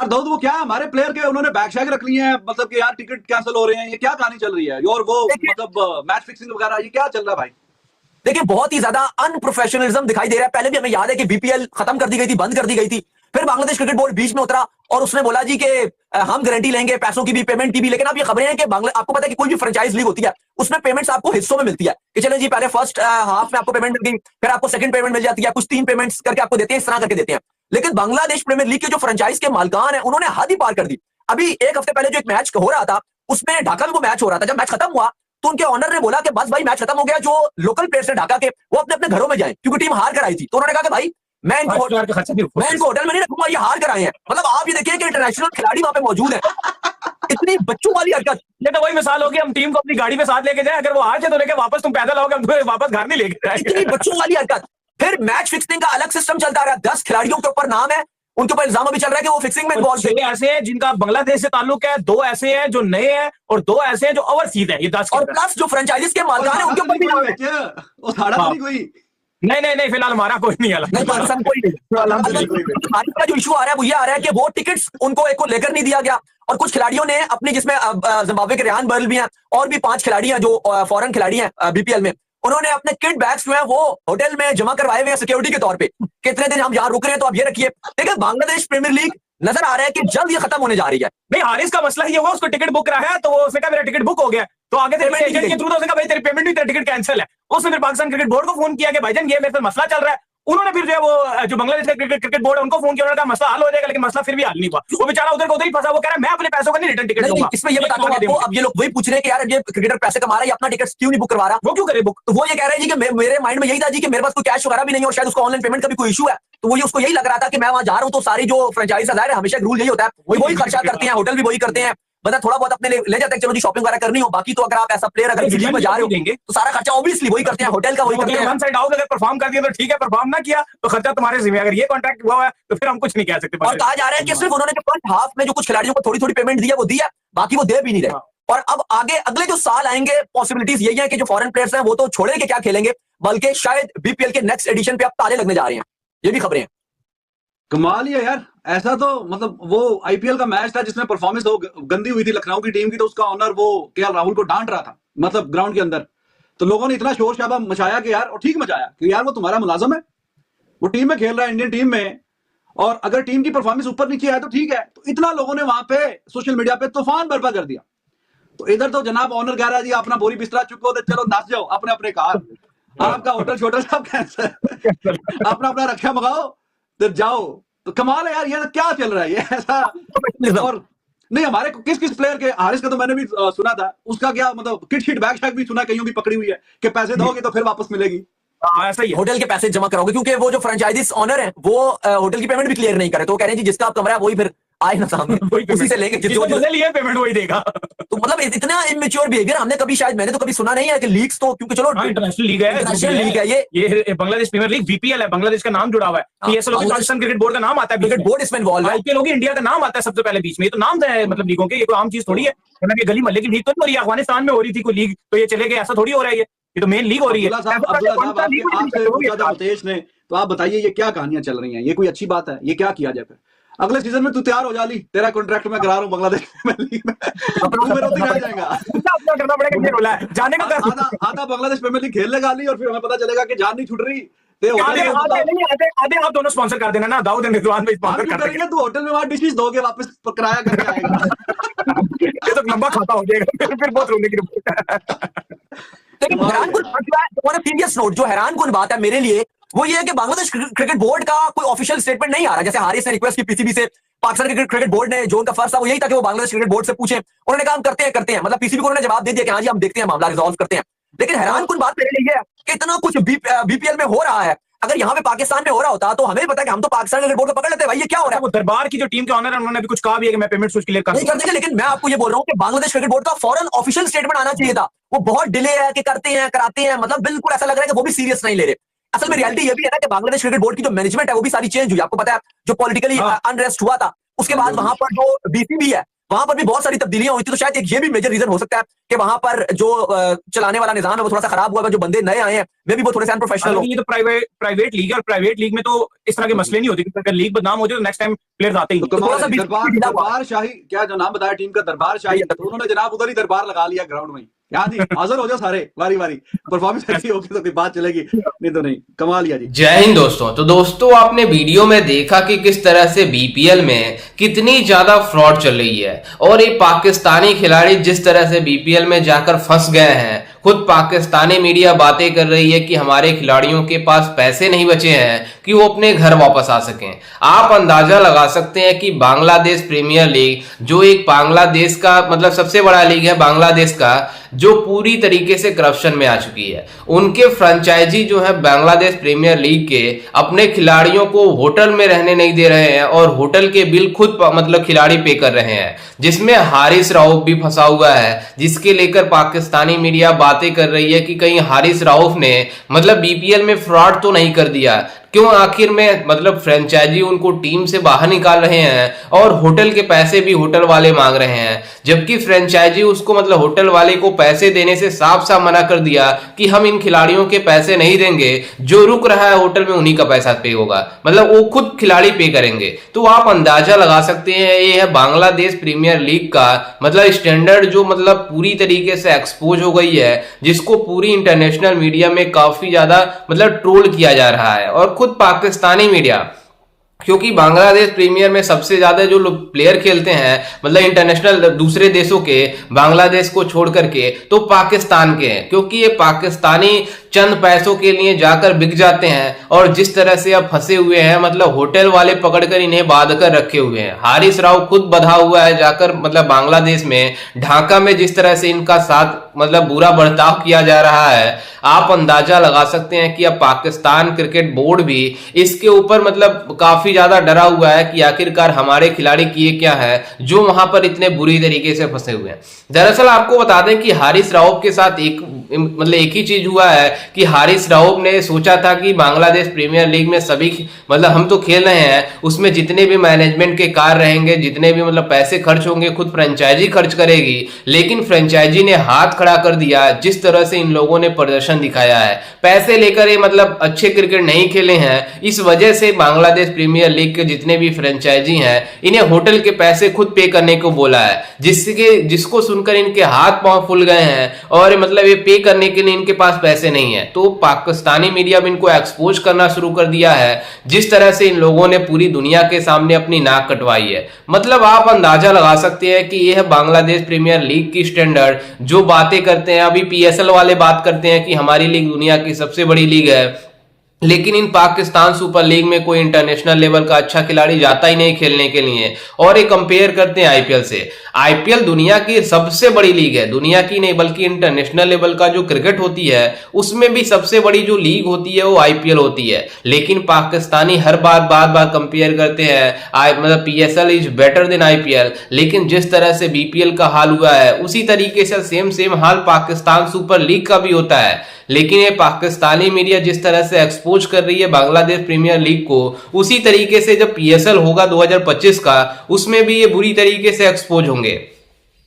यार दाऊद, वो क्या है हमारे प्लेयर के उन्होंने बैग शैग रख लिए हैं, मतलब कि यार टिकट कैंसिल हो रहे हैं, ये क्या कहानी चल रही है? और वो देखिए मतलब मैच फिक्सिंग वगैरह, ये क्या चल रहा है भाई? देखिए बहुत ही ज्यादा अनप्रोफेशनलिज्म दिखाई दे रहा है। पहले भी हमें याद है कि बीपीएल खत्म कर दी गई थी, बंद कर दी गई थी। फिर बांग्लादेश क्रिकेट बोर्ड बीच में उतरा और उसने बोला जी कि हम गारंटी लेंगे पैसों की भी, पेमेंट की भी। लेकिन अब ये खबरें हैं कि आपको पता है कि कोई भी फ्रेंचाइज लीग होती है उसमें पेमेंट्स आपको हिस्सों में मिलती है कि चलो जी पहले फर्स्ट हाफ में आपको पेमेंट मिल गई, फिर आपको सेकंड पेमेंट मिल जाती है, कुछ 3 पेमेंट्स करके आपको देते हैं, इस तरह करके देते हैं। लेकिन बांग्लादेश प्रीमियर लीग के जो फ्रेंचाइज के मालकान है उन्होंने हद ही पार कर दी। अभी एक हफ्ते पहले जो एक मैच हो रहा था उसमें ढाका में वो मैच हो रहा था, जब मैच खत्म हुआ तो उनके ऑनर ने बोला कि बस भाई मैच खत्म हो गया, जो लोकल प्लेयर्स हैं ढाका के वो अपने अपने घरों में जाएं, क्योंकि टीम हार कर आई थी। तो उन्होंने कहा कि भाई मैं इनको होटल में नहीं रखूंगा, ये हार कर आए हैं। मतलब आप ये देखिए कि इंटरनेशनल खिलाड़ी वहां पे मौजूद है। इतनी बच्चों वाली हरकत। ये तो वही मिसाल होगी, हम टीम को अपनी गाड़ी में साथ लेके जाए, अगर वो हार जाए तो लेके वापस तुम पैदल आओगे, हम तुम्हें वापस घर नहीं लेके इतनी जाएंगे। बच्चों वाली हरकत। फिर मैच फिक्सिंग का अलग सिस्टम चलता रहा, 10 खिलाड़ियों के ऊपर नाम है, उनके ऊपर इल्जाम भी चल रहा है कि वो फिक्सिंग में इन्वॉल्व थे। 6 ऐसे हैं जिनका बांग्लादेश से ताल्लुक है, 2 ऐसे हैं जो नए हैं और 2 ऐसे हैं जो ओवरसीज हैं। ये 10 और प्लस जो फ्रेंचाइजीज के मालकान है उनके ऊपर भी नाम है। वो साड़ा तो नहीं कोई? नहीं नहीं नहीं, फिलहाल हमारा कोई नहीं अलग। नहीं पाकिस्तान कोई नहीं। का जो इशू आ रहा है वो ये आ रहा है कि वो टिकट्स उनको एक को लेकर नहीं दिया गया, और कुछ खिलाड़ियों ने अपने, जिसमें जिम्बाब्वे के रेहान बर्ल भी हैं और भी 5 खिलाड़ी हैं जो फॉरेन खिलाड़ी हैं बीपीएल में, उन्होंने अपने किट बैग्स जो है वो होटल में जमा करवाए हुए हैं सिक्योरिटी के तौर पे। कितने दिन हम यहाँ रुक रहे हैं तो आप ये रखिए। देखिए बांग्लादेश प्रीमियर लीग नजर आ रहा है कि जल्द ये खत्म होने जा रही है। नहीं, हारिस का मसला ये हुआ, उसको टिकट बुक करा है तो वो उसने कहा मेरा टिकट बुक हो गया, तो आगे तेरे एजेंट के थ्रू तो उसने कहा भाई तेरी पेमेंट नहीं, तेरा टिकट कैंसिल है। उसने फिर पाकिस्तान क्रिकेट बोर्ड को फोन किया कि भाईजान ये मेरे साथ मसला चल रहा है। उन्होंने फिर जो है वो जो बांग्लादेश का क्रिकेट बोर्ड है उनको फोन किया, उन्होंने कहा मसला हल हो जाएगा, लेकिन मसला फिर भी हल नहीं हुआ। वो बेचारा उधर को उधर ही फंसा, वो कह रहा है मैं अपने पैसों का नहीं रिटर्न टिकट दूंगा। इसमें ये बताता हूं आपको, अब ये लोग वही पूछ रहे हैं कि यार ये क्रिकेटर पैसे कमा रहा है, ये अपना टिकट क्यों नहीं बुक करवा रहा? वो क्यों करे बुक? तो वो ये कह रहे हैं जी कि मेरे माइंड में यही था जी कि मेरे पास कोई कैश वगैरह भी नहीं है और शायद उसको ऑनलाइन पेमेंट का भी कोई इशू है, तो वो उसको यही लग रहा था कि मैं वहां जा रहा हूं तो सारी जो फ्रेंचाइज है हमेशा रूल यही होता है वही खर्चा करते हैं, होटल भी वही करते हैं, बंदा थोड़ा बहुत अपने ले जाते हैं, चलो जी शॉपिंग वगैरह करनी हो। बाकी तो अगर आप ऐसा प्लेयर अगर दिल्ली में जा रहे हो तो सारा खर्चा ऑब्वियसली वही करते हैं, होटल का वही करते हैं। वन साइड आउट अगर परफॉर्म कर दिया तो ठीक है, परफॉर्म ना किया तो खर्चा तुम्हारे जिम्मे। अगर ये कॉन्ट्रैक्ट हुआ है तो फिर हम कुछ नहीं कह सकते। और कहा जा रहा है कि सिर्फ उन्होंने जो फर्स्ट हाफ में जो कुछ खिलाड़ियों को थोड़ी थोड़ी पेमेंट दी है वो दी है, बाकी वो दे भी नहीं रहे। और अब आगे अगले जो साल आएंगे पॉसिबिलिटीज यही है कि जो फॉरेन प्लेयर्स हैं वो तो छोड़े के क्या खेलेंगे, बल्कि शायद बीपीएल के नेक्स्ट एडिशन पे अब ताले लगने जा रहे हैं। ये भी खबरें हैं। कमाल ही है यार। ऐसा तो मतलब वो आईपीएल का मैच था जिसमें परफॉर्मेंस तो गंदी हुई थी लखनऊ की टीम की, तो उसका ऑनर वो केएल राहुल को डांट रहा था मतलब ग्राउंड के अंदर, तो लोगों ने इतना शोर शराबा मचाया कि यार, और ठीक मचाया कि यार वो तुम्हारा मुलाजिम है, वो टीम में खेल रहा है इंडियन टीम में, और अगर टीम की परफॉर्मेंस ऊपर नीचे है तो ठीक है। तो इतना लोगों ने वहां पे सोशल मीडिया पे तूफान बर्पा कर दिया। तो इधर तो जनाब ऑनर कह रहा है जी अपना बोरी बिस्तरा चुको तो चलो नस जाओ अपने अपने कार, आपका होटल छोटल सब कैंसिल, अपना अपना रक्षा मंगाओ तो जाओ। तो कमाल है यार, ये क्या चल रहा है ये ऐसा? और नहीं, हमारे किस किस प्लेयर के, हारिस का तो मैंने भी सुना था, उसका क्या मतलब किट शीट बैग शैग भी सुना कहीं की पकड़ी हुई है कि पैसे दोगे तो फिर वापस मिलेगी। ऐसा ही होटल के पैसे जमा कराओगे, क्योंकि वो जो फ्रेंचाइजीज ऑनर है वो होटल की पेमेंट भी क्लियर नहीं करे, तो कह रहे हैं जी जिसका आप कमरा है वही फिर आए ना सामने, उसी से लेंगे पेमेंट वही देगा। तो मतलब इतना इमेच्योर बिहेवियर हमने कभी, शायद मैंने तो कभी सुना नहीं है कि लीग्स तो, क्योंकि चलो इंटरनेशनल लीग है, इंटरनेशनल लीग है ये बांग्लादेश प्रीमियर लीग बीपीएल है, बांग्लादेश का नाम जुड़ा हुआ है। पीएसएल होगी, पाकिस्तान क्रिकेट बोर्ड का नाम आता है, क्रिकेट बोर्ड इसमें इन्वॉल्व है, आईपीएल होगी, इंडिया का नाम आता है सबसे पहले बीच में। ये तो नाम है मतलब लीगों के, ये कोई आम चीज थोड़ी है। गली मोहल्ले की लीग तो नहीं हो रही है, अफगानिस्तान में हो रही थी कोई लीग तो ये चले गए, ऐसा थोड़ी हो रहा है। ये तो मेन लीग हो रही है। तो आप बताइए ये क्या कहानियां चल रही हैं? ये कोई अच्छी बात है? ये क्या किया जाए? फिर अगले सीजन में तू तैयार हो जा ली, तेरा कॉन्ट्रैक्ट मैं करा रहा हूं बांग्लादेश में जाएगा करना पड़ेगा जाने का। आधा बांग्लादेश प्रीमियर लीग खेल लेगा ली, और फिर हमें पता चलेगा कि जान नहीं छूट रही। आधे आप दोनों स्पॉन्सर कर देना ना, दाऊद एंड रिजवान में स्पॉन्सर कर देंगे। तू होटल में वहां डिशेस दोगे, वापस किराया करके आएगा। ये तो लंबा खाता हो जाएगा, फिर बहुत रोने की लेकिन हैरानकुन जो हैरानकुन बात है मेरे लिए वो ये है कि बांग्लादेश क्रिकेट बोर्ड का कोई ऑफिशियल स्टेटमेंट नहीं आ रहा। जैसे हारिस ने रिक्वेस्ट की पीसीबी से, पाकिस्तान क्रिकेट बोर्ड ने, जो उनका फर्ज था वो यही था कि वो बांग्लादेश क्रिकेट बोर्ड से पूछे, उन्होंने कहा हम करते हैं, मतलब पीसीबी को उन्होंने जवाब दे दिया कि हाँ जी हम देखते हैं, मामला रिजॉल्व करते हैं। लेकिन हैरानकुन बात मेरे लिए है कि इतना कुछ बीपीएल में हो रहा है, अगर यहाँ पे पाकिस्तान में हो रहा होता तो हमें भी पता है कि हम तो पाकिस्तान क्रिकेट बोर्ड को पकड़ लेते हैं, भाई ये क्या हो रहा है। वो दरबार की जो टीम के ऑनर है उन्होंने भी कुछ कहा भी है कि मैं पेमेंट कुछ क्लियर नहीं कर देंगे, लेकिन मैं आपको ये बोल रहा हूँ कि बांग्लादेश क्रिकेट बोर्ड का फौरन ऑफिशियल स्टेटमेंट आना चाहिए था। वो बहुत डिले है कि करते हैं कराते हैं, मतलब बिल्कुल ऐसा लग रहा है कि वो भी सीरियस नहीं ले रहे। असल में रियलिटी ये भी है ना कि बांग्लादेश क्रिकेट बोर्ड की जो मैनेजमेंट है वो भी सारी चेंज हुई। आपको पता है जो पॉलिटिकली अनरेस्ट हुआ था उसके बाद वहां पर जो बीसीबी है वहां पर भी बहुत सारी तब्दीलियां हुई थी, तो शायद एक ये भी मेजर रीजन हो सकता है कि वहां पर जो चलाने वाला निजाम है वो थोड़ा सा खराब हुआ है, जो बंदे नए आए हैं मे भी वो थोड़े से अनप्रोफेशनल हो। ये तो प्राइवेट लीग है, और प्राइवेट लीग में तो इस तरह के मसले नहीं होते, क्योंकि अगर लीग बदनाम हो जाए तो नेक्स्ट टाइम प्लेयर्स आते ही तो नहीं। कमाल थोड़ा सा है, बीच में ढीला हुआ। दरबार शाही, क्या जो नाम बताया टीम का, दरबार शाही, तो उन्होंने जनाब उधर ही दरबार लगा लिया ग्राउंड में। यहाँ जी हाजिर हो जाओ सारे बारी बारी, परफॉर्मेंस अच्छी होगी तो कोई बात चलेगी, नहीं तो नहीं। कमाल लिया जी। जय हिंद दोस्तों। तो दोस्तों आपने वीडियो में देखा कि किस तरह से बीपीएल में कितनी ज्यादा फ्रॉड चल रही है, और ये पाकिस्तानी खिलाड़ी जिस तरह से बीपीएल में जाकर फंस गए हैं। खुद पाकिस्तानी मीडिया बातें कर रही है कि हमारे खिलाड़ियों के पास पैसे नहीं बचे हैं कि वो अपने घर वापस आ सकें। आप अंदाजा लगा सकते हैं कि बांग्लादेश प्रीमियर लीग, जो एक बांग्लादेश का मतलब सबसे बड़ा लीग है बांग्लादेश का, जो पूरी तरीके से करप्शन में आ चुकी है, उनके फ्रेंचाइजी जो है बांग्लादेश प्रीमियर लीग के, अपने खिलाड़ियों को होटल में रहने नहीं दे रहे हैं, और होटल के बिल खुद मतलब खिलाड़ी पे कर रहे हैं, जिसमें हारिस राउफ भी फंसा हुआ है, जिसके लेकर पाकिस्तानी मीडिया बातें कर रही है कि कहीं हारिस राउफ ने मतलब बीपीएल में फ्रॉड तो नहीं कर दिया। क्यों आखिर में मतलब फ्रेंचाइजी उनको टीम से बाहर निकाल रहे हैं, और होटल के पैसे भी होटल वाले मांग रहे हैं, जबकि फ्रेंचाइजी उसको मतलब होटल वाले को पैसे देने से साफ साफ मना कर दिया कि हम इन खिलाड़ियों के पैसे नहीं देंगे, जो रुक रहा है होटल में उन्हीं का पैसा पे होगा, मतलब वो खुद खिलाड़ी पे करेंगे। तो आप अंदाजा लगा सकते हैं ये है बांग्लादेश प्रीमियर लीग का मतलब स्टैंडर्ड, जो मतलब पूरी तरीके से एक्सपोज हो गई है, जिसको पूरी इंटरनेशनल मीडिया में काफी ज्यादा मतलब ट्रोल किया जा रहा है। और खुद पाकिस्तानी मीडिया, क्योंकि बांग्लादेश प्रीमियर में सबसे ज्यादा जो लोग प्लेयर खेलते हैं मतलब इंटरनेशनल दूसरे देशों के, बांग्लादेश को छोड़ करके, तो पाकिस्तान के हैं, क्योंकि ये पाकिस्तानी चंद पैसों के लिए जाकर बिक जाते हैं, और जिस तरह से अब फंसे हुए हैं मतलब होटल वाले पकड़कर इन्हें बांध कर रखे हुए हैं। हारिस राव खुद बधा हुआ है जाकर मतलब बांग्लादेश में, ढाका में जिस तरह से इनका साथ मतलब बुरा बर्ताव किया जा रहा है, आप अंदाजा लगा सकते हैं कि अब पाकिस्तान क्रिकेट बोर्ड भी इसके ऊपर मतलब काफी ज्यादा डरा हुआ है कि आखिरकार हमारे खिलाड़ी किए क्या है जो वहां पर इतने बुरी तरीके से फंसे हुए हैं। दरअसल आपको बता दें कि हारिस राउफ के साथ एक ही चीज हुआ है कि हारिस राउफ ने सोचा था कि बांग्लादेश प्रीमियर लीग में सभी मतलब हम तो खेल रहे हैं, उसमें जितने भी मैनेजमेंट के कार्य रहेंगे, जितने भी मतलब पैसे खर्च होंगे खुद फ्रेंचाइजी खर्च करेगी, लेकिन फ्रेंचाइजी ने हाथ खड़ा कर दिया। जिस तरह से इन लोगों ने प्रदर्शन दिखाया है, पैसे लेकर ये मतलब अच्छे क्रिकेट नहीं खेले हैं, इस वजह से बांग्लादेश प्रीमियर लीग के जितने भी फ्रेंचाइजी हैं इन्हें होटल के पैसे खुद पे करने को बोला है, जिसको सुनकर इनके हाथ पांव फूल गए हैं, और मतलब ये पे करने के लिए इनके पास पैसे नहीं है। तो पाकिस्तानी मीडिया में इनको एक्सपोज करना शुरू कर दिया है, जिस तरह से इन लोगों ने पूरी दुनिया के सामने अपनी नाक कटवाई है। मतलब आप अंदाजा लगा सकते हैं कि यह है बांग्लादेश प्रीमियर लीग की स्टैंडर्ड, जो बातें करते हैं। अभी पीएसएल वाले बात करते हैं कि हमारी लीग दुनिया की सबसे बड़ी लीग है, लेकिन इन पाकिस्तान सुपर लीग में कोई इंटरनेशनल लेवल का अच्छा खिलाड़ी जाता ही नहीं खेलने के लिए, और ये कंपेयर करते हैं आईपीएल से। आईपीएल दुनिया की सबसे बड़ी लीग है, दुनिया की नहीं बल्कि इंटरनेशनल लेवल का जो क्रिकेट होती है उसमें भी सबसे बड़ी जो लीग होती है वो आईपीएल होती है। लेकिन पाकिस्तानी हर बार कंपेयर करते हैं मतलब PSL is better than IPL, लेकिन जिस तरह से बीपीएल का हाल हुआ है उसी तरीके से सेम हाल पाकिस्तान सुपर लीग का भी होता है। लेकिन ये पाकिस्तानी मीडिया जिस तरह से एक्सपोज कर रही है बांग्लादेश प्रीमियर लीग को, उसी तरीके से जब पीएसएल होगा 2025 का, उसमें भी ये बुरी तरीके से एक्सपोज होंगे।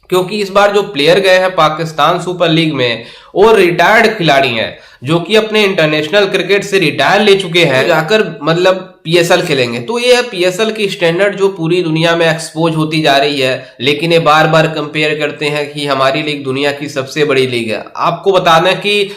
क्योंकि इस बार जो प्लेयर गए हैं पाकिस्तान सुपर लीग में वो रिटायर्ड खिलाड़ी हैं, जो कि अपने इंटरनेशनल क्रिकेट से रिटायर ले चुके हैं, जाकर मतलब पीएसएल खेलेंगे। तो ये है पीएसएल की स्टैंडर्ड जो पूरी दुनिया में एक्सपोज होती जा रही है, लेकिन ये बार कंपेयर करते हैं कि हमारी लीग दुनिया की सबसे बड़ी लीग है। आपको बता दें कि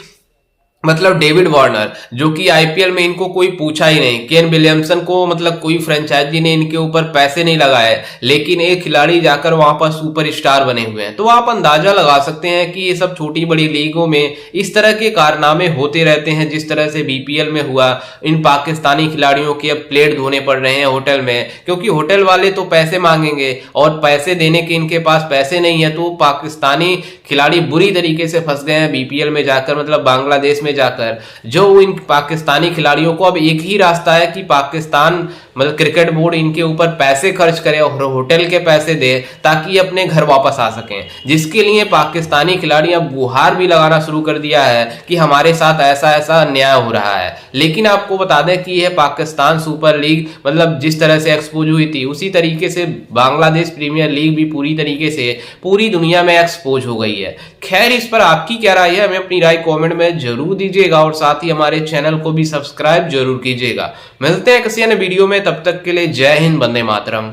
मतलब डेविड वार्नर, जो कि आईपीएल में इनको कोई पूछा ही नहीं, केन विलियमसन को मतलब कोई फ्रेंचाइजी ने इनके ऊपर पैसे नहीं लगाए, लेकिन एक खिलाड़ी जाकर वहां पर सुपरस्टार बने हुए हैं। तो आप अंदाजा लगा सकते हैं कि ये सब छोटी बड़ी लीगों में इस तरह के कारनामे होते रहते हैं, जिस तरह से बीपीएल में हुआ। इन पाकिस्तानी खिलाड़ियों के अब प्लेट धोने पड़ रहे हैं होटल में, क्योंकि होटल वाले तो पैसे मांगेंगे और पैसे देने के इनके पास पैसे नहीं है। तो पाकिस्तानी खिलाड़ी बुरी तरीके से फंस गए हैं बीपीएल में जाकर, मतलब बांग्लादेश में जाकर जो इन पाकिस्तानी खिलाड़ियों को अब एक ही रास्ता है कि पाकिस्तान मतलब क्रिकेट बोर्ड इनके ऊपर पैसे खर्च करे और होटल के पैसे दे ताकि ये अपने घर वापस आ सकें, जिसके लिए पाकिस्तानी खिलाड़ी अब गुहार भी लगाना शुरू कर दिया है कि हमारे साथ ऐसा ऐसा अन्याय हो रहा है। लेकिन आपको बता दें कि यह पाकिस्तान सुपर लीग मतलब जिस तरह से एक्सपोज हुई थी उसी तरीके से बांग्लादेश प्रीमियर लीग भी पूरी तरीके से पूरी दुनिया में एक्सपोज हो गई है। खैर, इस पर आपकी क्या राय है हमें अपनी राय कमेंट में जरूर दीजिएगा और साथ ही हमारे चैनल को भी सब्सक्राइब जरूर कीजिएगा। मिलते हैं किसी अन्य वीडियो में, तब तक के लिए जय हिंद, वंदे मातरम।